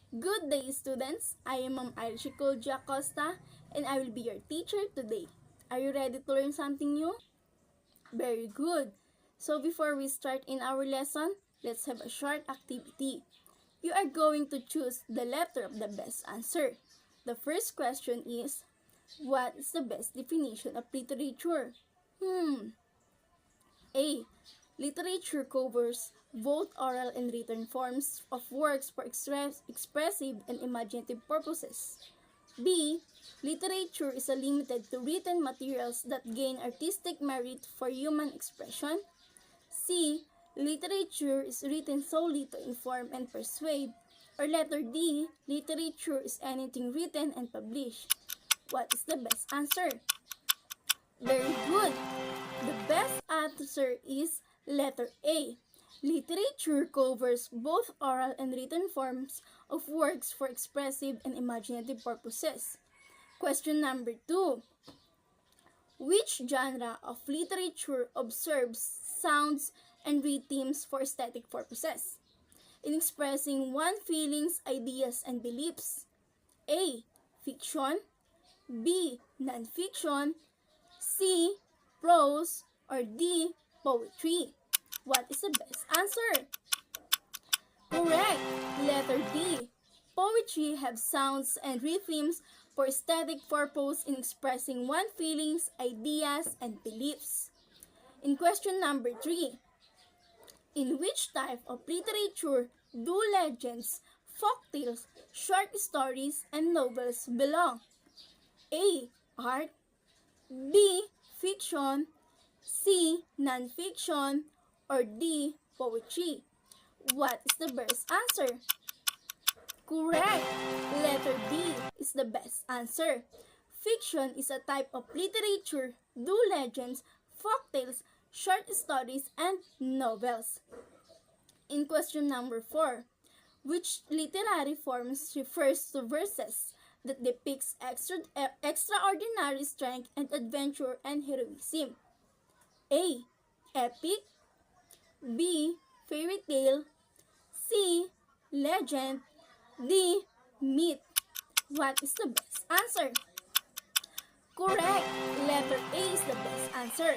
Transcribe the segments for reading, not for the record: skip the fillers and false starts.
Good day, students. I am Ma'am Irishiko Acosta, and I will be your teacher today. Are you ready to learn something new? Very good. So before we start in our lesson, let's have a short activity. You are going to choose the letter of the best answer. The first question is, what is the best definition of literature? A. Literature covers both oral and written forms of works for expressive and imaginative purposes. B. Literature is limited to written materials that gain artistic merit for human expression. C. Literature is written solely to inform and persuade. Or letter D. Literature is anything written and published. What is the best answer? Very good. The best answer is letter A. Literature covers both oral and written forms of works for expressive and imaginative purposes. Question number 2. Which genre of literature observes sounds and rhythms for aesthetic purposes in expressing one's feelings, ideas, and beliefs? A. Fiction. B. Non-fiction. C. Prose. Or D. Poetry. What is the best answer? Correct! Letter D. Poetry have sounds and rhythms for aesthetic purpose in expressing one's feelings, ideas, and beliefs. In question number 3, in which type of literature do legends, folktales, short stories, and novels belong? A. Art. B. Fiction. C. Non-fiction. Or D. Poetry. What is the best answer? Correct! Letter D is the best answer. Fiction is a type of literature, do legends, folktales, short stories, and novels. In question number 4, which literary forms refers to verses that depicts extraordinary strength and adventure and heroism? A. Epic. B. Fairy tale. C. Legend. D. Myth. What is the best answer? Correct! Letter A is the best answer.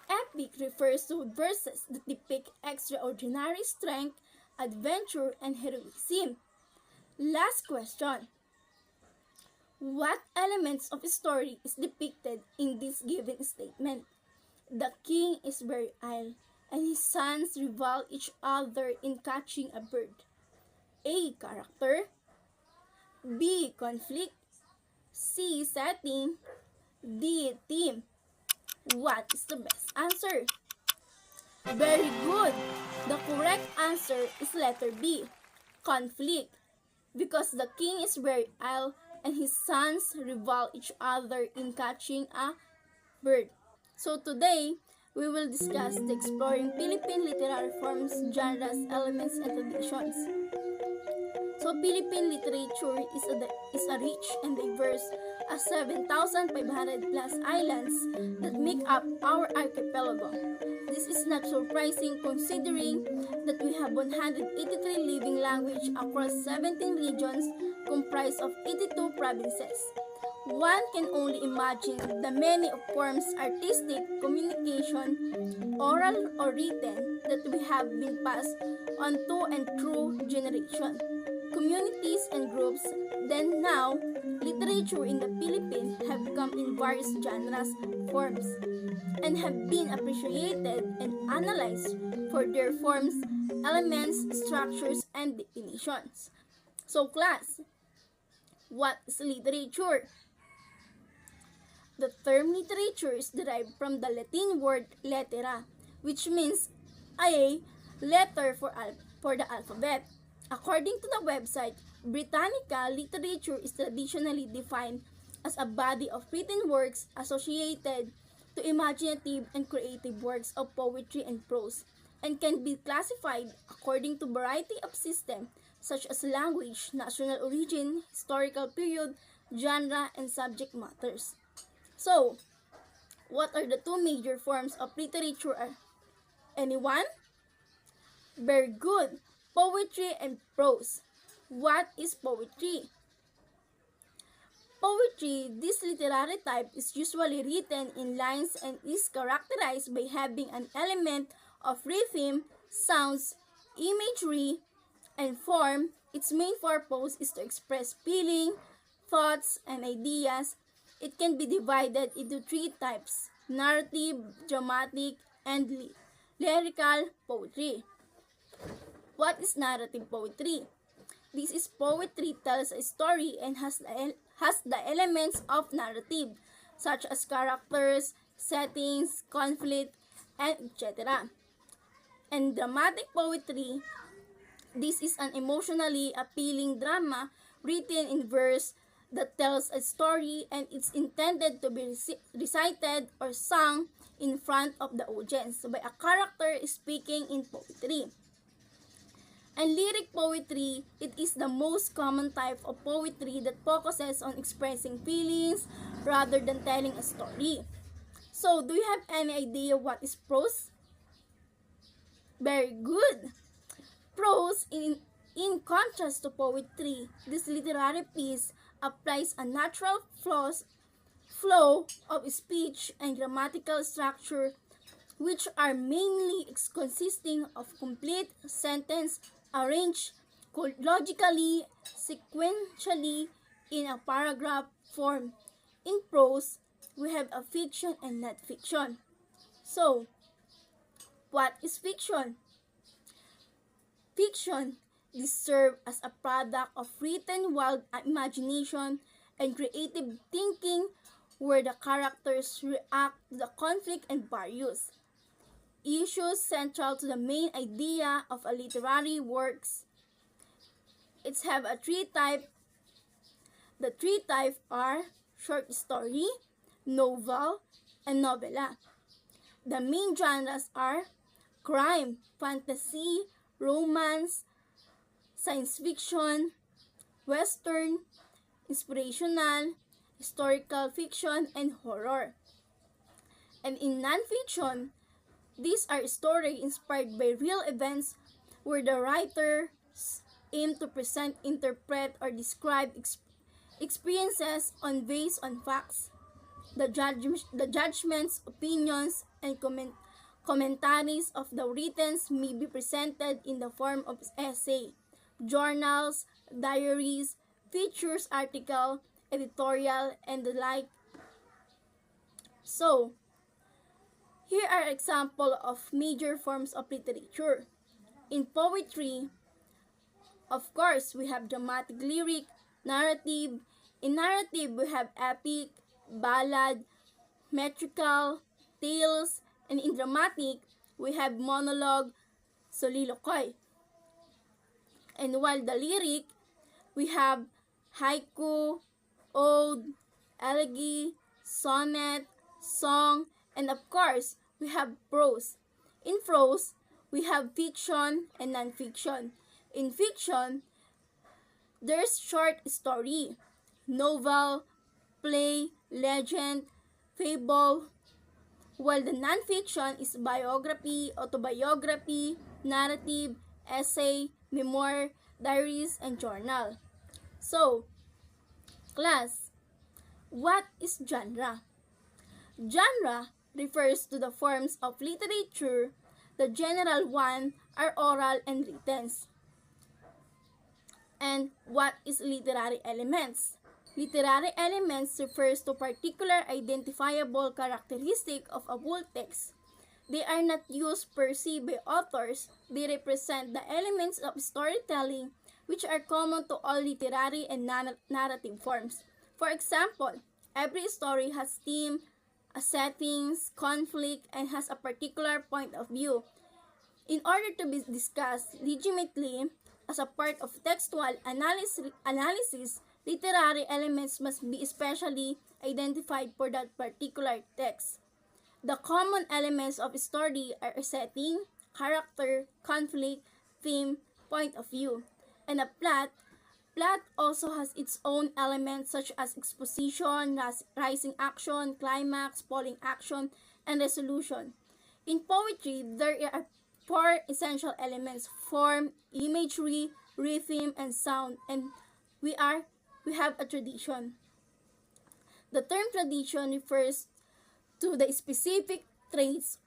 Epic refers to verses that depict extraordinary strength, adventure, and heroism. Last question. What elements of a story is depicted in this given statement? The king is very ill, and his sons rival each other in catching a bird. A. Character. B. Conflict. C. Setting. D. Theme. What is the best answer? Very good! The correct answer is letter B. Conflict. Because the king is very ill and his sons rival each other in catching a bird. So today, we will discuss the exploring Philippine literary forms, genres, elements, and traditions. So Philippine literature is a rich and diverse 7,500 plus islands that make up our archipelago. This is not surprising considering that we have 183 living languages across 17 regions comprised of 82 provinces. One can only imagine the many forms artistic communication, oral or written, that we have been passed on to and through generations, communities and groups. Then now, literature in the Philippines have come in various genres, forms, and have been appreciated and analyzed for their forms, elements, structures, and definitions. So class, what is literature? The term literature is derived from the Latin word lettera, which means a letter for the alphabet. According to the website Britannica, literature is traditionally defined as a body of written works associated to imaginative and creative works of poetry and prose, and can be classified according to variety of systems such as language, national origin, historical period, genre, and subject matters. So, what are the two major forms of literature? Anyone? Very good. Poetry and prose. What is poetry? Poetry, this literary type, is usually written in lines and is characterized by having an element of rhythm, sounds, imagery, and form. Its main purpose is to express feeling, thoughts, and ideas. It can be divided into three types: narrative, dramatic, and lyrical poetry. What is narrative poetry? This is poetry tells a story and has the elements of narrative, such as characters, settings, conflict, and etc. And dramatic poetry, this is an emotionally appealing drama written in verse that tells a story and it's intended to be recited or sung in front of the audience by a character speaking in poetry. And lyric poetry, it is the most common type of poetry that focuses on expressing feelings rather than telling a story. So, do you have any idea what is prose? Very good. Prose, in contrast to poetry, this literary piece applies a natural flow of speech and grammatical structure, which are mainly consisting of complete sentence arranged logically, sequentially in a paragraph form. In prose, we have a fiction and not fiction. So, what is fiction? Fiction is served as a product of written wild imagination and creative thinking where the characters react to the conflict and various issues central to the main idea of a literary works. It's have a three type. The three types are short story, novel, and novella. The main genres are crime, fantasy, romance, science fiction, western, inspirational, historical fiction, and horror. And in non-fiction, these are stories inspired by real events where the writers aim to present, interpret, or describe experiences based on facts. The judgments, opinions, and commentaries of the written may be presented in the form of essay, journals, diaries, features article, editorial, and the like. So, here are examples of major forms of literature. In poetry, of course, we have dramatic lyric, narrative. In narrative, we have epic, ballad, metrical, tales, and in dramatic, we have monologue, soliloquy. And while the lyric, we have haiku, ode, elegy, sonnet, song, and of course, we have prose. In prose, we have fiction and non-fiction. In fiction, there's short story, novel, play, legend, fable, while the non-fiction is biography, autobiography, narrative, essay, memoir, diaries, and journal. So, class, what is genre? Genre refers to the forms of literature. The general one are oral and written. And what is literary elements? Literary elements refers to particular identifiable characteristic of a whole text. They are not used per se by authors. They represent the elements of storytelling which are common to all literary and narrative forms. For example, every story has theme, a settings, conflict, and has a particular point of view. In order to be discussed legitimately as a part of textual analysis, literary elements must be especially identified for that particular text. The common elements of a story are a setting, character, conflict, theme, point of view. And a plot also has its own elements such as exposition, rising action, climax, falling action, and resolution. In poetry, there are four essential elements: form, imagery, rhythm, and sound, and we are we have a tradition. The term tradition refers to the specific traits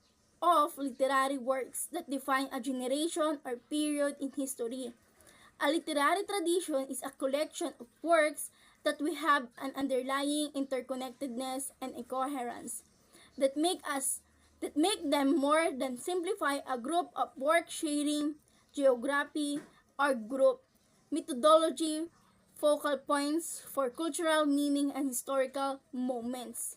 of literary works that define a generation or period in history. A literary tradition is a collection of works that we have an underlying interconnectedness and a coherence that make them more than simplify a group of work sharing, geography, or group methodology, focal points for cultural meaning and historical moments.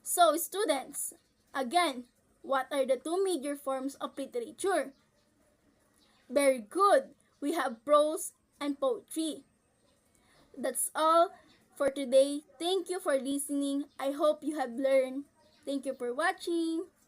So, students, again, what are the two major forms of literature? Very good. We have prose and poetry. That's all for today. Thank you for listening. I hope you have learned. Thank you for watching.